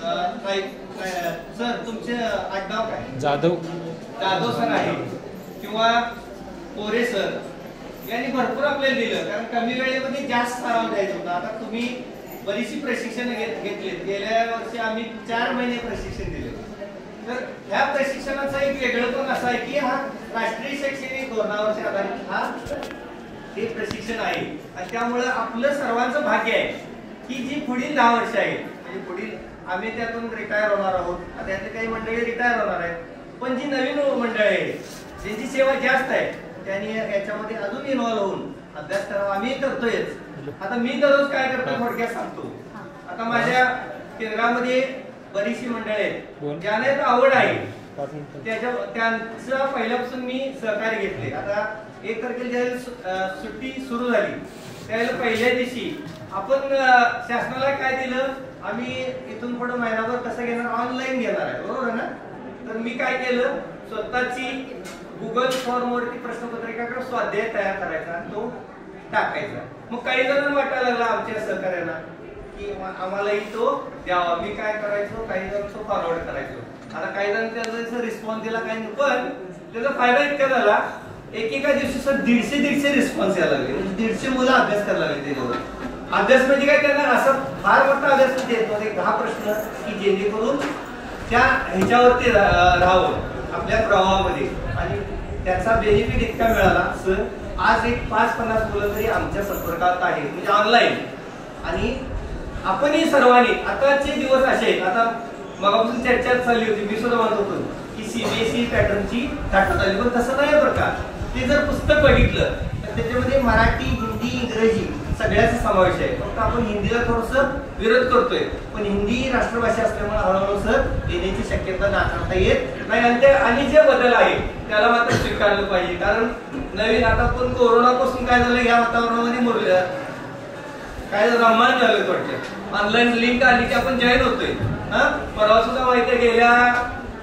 Sir तुमचे आडनाव काय? जाधव. जाधव सर आहे किंवा कोरे सर यांनी भरपूर आपल्याला दिलं, कारण कमी वेळेमध्ये जास्त सराव द्यायचा होता. आता तुम्ही बरीचशी प्रशिक्षण घेतले. गेल्या वर्षी आम्ही 4 महिने प्रशिक्षण दिले. तर ह्या प्रशिक्षणाचा एक वेगळंपण असं आहे की हा राष्ट्रीय शैक्षणिक धोरणावर आधारित हे प्रशिक्षण आहे. आणि त्यामुळे आपलं सर्वांचं भाग्य आहे की जी पुढील 10 वर्ष आहेत, म्हणजे पुढील आम्ही त्यातून रिटायर होणार आहोत. त्यातले काही मंडळी रिटायर होणार आहेत, पण जी नवीन मंडळी आहेत ज्यांची सेवा जास्त आहे त्यांनी याच्यामध्ये अजून इन्व्हॉल्व होऊन अभ्यास करावा. आम्ही करतोयच. आता मी दररोज काय करतो थोडक्यात सांगतो. आता माझ्या केंद्रामध्ये बरीचशी मंडळी आहेत ज्यांना आवड आहे, त्यांचं पहिल्यापासून मी सहकार्य घेतले. आता 1 तारखेला ज्यावेळेला सुट्टी सुरू झाली त्यावेळेला पहिल्या दिवशी आपण शासनाला काय दिलं, आम्ही इथून पुढे महिनाभर कसं घेणार, ऑनलाईन घेणार आहे, बरोबर आहे ना. तर मी काय केलं, स्वतःची गुगल फॉर्म वरती प्रश्नपत्रिका स्वाध्याय तयार करायचा आणि तो टाकायचा. मग काही जणांना वाटायला लागला आमच्या सहकार्यांना की आम्हालाही तो द्यावा. मी काय करायचो, काही जण तो फॉरवर्ड करायचो. आता काही जण त्याचा रिस्पॉन्स दिला, काही नाही. पण त्याचा फायदा इतका झाला, एकेका दिवशी सर 150 रिस्पॉन्स यायला लागले. म्हणजे 150 मुलं अभ्यास करायला लागले त्याच्यावर. अभ्यास म्हणजे काय, त्यांना असं फार मोठा अभ्यास देत होते 10 प्रश्न की जेणेकरून त्या ह्याच्यावरती राहावं आपल्या प्रवाहामध्ये. आणि त्याचा बेनिफिट इतका मिळाला सर, आज एक 5-50 मुलं तरी आमच्या संपर्कात आहेत, म्हणजे ऑनलाईन. आणि आपणही सर्वांनी, आताचे दिवस असे आहेत, आता मगापासून चर्चा चालली होती, मी सुद्धा म्हणत होतो की CBSE पॅटर्नची टाकण्यात आली, पण तसं नाही बरं का. ते जर पुस्तक बघितलं तर त्याच्यामध्ये मराठी, हिंदी, इंग्रजी सगळ्याचा समावेश आहे. फक्त आपण हिंदीला थोडंसं विरोध करतोय, पण हिंदी राष्ट्रभाषा असल्यामुळे हळूहळू सर येण्याची शक्यता नाकारता येत नाही. आणि जे बदल आहे त्याला मात्र स्वीकारलं पाहिजे. कारण नवीन आता पण कोरोनापासून काय झालं, या वातावरणामध्ये मुरलं काय रममान झालं थोडक्यात. ऑनलाईन लिंक आली की आपण जॉईन होतोय. परवा सुद्धा माहिती, गेल्या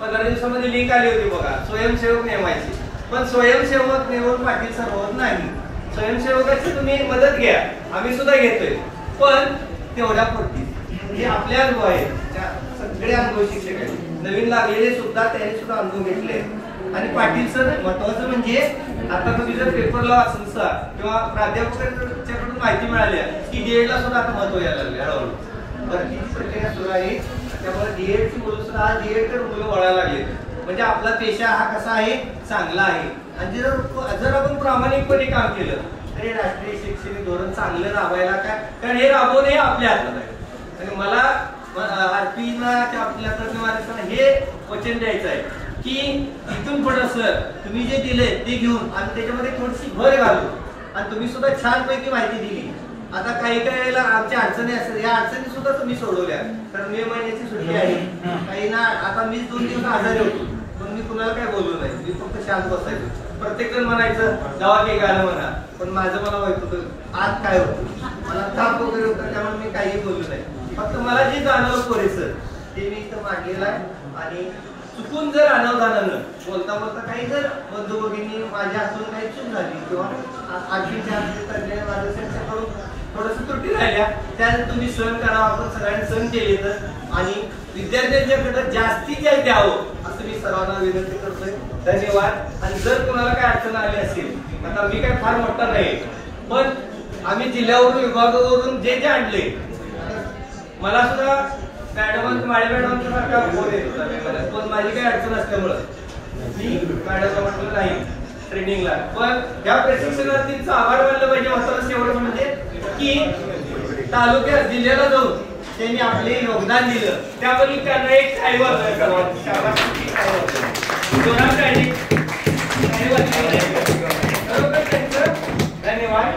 15 दिवसामध्ये लिंक आली होती बघा, स्वयंसेवक नेमायची. पण स्वयंसेवक नेमून पाटील सर होत नाही. स्वयंसेवकाची तुम्ही मदत घ्या, आम्ही सुद्धा घेतोय, पण तेवढ्या पुरती. हे आपले अनुभव आहेत, सगळे अनुभव शिक्षक आहेत, नवीन लागलेले सुद्धा त्यांनी सुद्धा अनुभव घेतले. आणि पाटील सर महत्वाचं म्हणजे आता तुम्ही जर पेपरला असेल सर किंवा प्राध्यापकांच्याकडून माहिती मिळाली की डीएडला सुद्धा आता महत्व यायला लागले. हळूहळू भरतीची प्रक्रिया सुरू आहे, त्यामुळे डीएडची मुलं सुद्धा आज डीएड तर मुलं वळायला लागले. म्हणजे आपला पेशा हा कसा आहे, चांगला आहे. आणि जर आपण प्रामाणिकपणे काम केलं तर हे राष्ट्रीय शैक्षणिक धोरण चांगलं राबवायला काय, कारण हे राबवणे आपल्या हातात आहे. आणि मला आरपीला आपल्या हे वचन द्यायचं आहे की इथून पुढे सर तुम्ही जे दिले ते घेऊन आणि त्याच्यामध्ये थोडीशी भर घालू. आणि तुम्ही सुद्धा छानपैकी माहिती दिली. आता काही वेळेला आमच्या अडचणी असतात, या अडचणी सुद्धा तुम्ही सोडवल्या. तर मे महिन्याची सुट्टी आहे, काही ना, आता मी 2 दिवस आजारी होतो, पण मी कुणाला काय बोललो नाही, मी फक्त शांत बसायचो. प्रत्येक जण म्हणायचं दवा काही गाणं म्हणा, पण माझं मला माहित होतं आज काय होतं, मला ताप वगैरे होतं, त्यामुळे मी काही बोललो नाही. फक्त मला जे जाणवलं पुरेसं ते मी इथं मांडलेलं आहे. आणि चुकून जर अनावधानानं बोलता बोलता काही जर बंधू भगिनी माझ्या हातून काही चूक झाली किंवा आठवीच्या मार्गदर्शनाकडून थोडस त्रुटी राहिल्या, त्यात तुम्ही सहन करावं. आपण सगळ्यांनी सहन केले तर, आणि विद्यार्थ्यांच्याकडे जास्तीत जास्त द्यावं असं मी सर्वांना विनंती करतोय. धन्यवाद. आणि जर कोणाला काय अडचण आली असेल, आता मी काय फार मोठा नाही, पण आम्ही जिल्ह्यावरून विभागावरून जे आणले, मला सुद्धा माळी मॅडमच्या सारखा फोन येत होता, पण माझी काही अडचण असल्यामुळं मी मॅडमला म्हटलं नाही ट्रेनिंगला. पण या प्रशिक्षणार्थींचा आभार मानलं पाहिजे. महत्वाचं एवढं म्हणजे की तालुक्यात जिल्ह्याला जाऊन त्यांनी आपले योगदान दिलं, त्याबद्दल त्यांना एक धन्यवाद.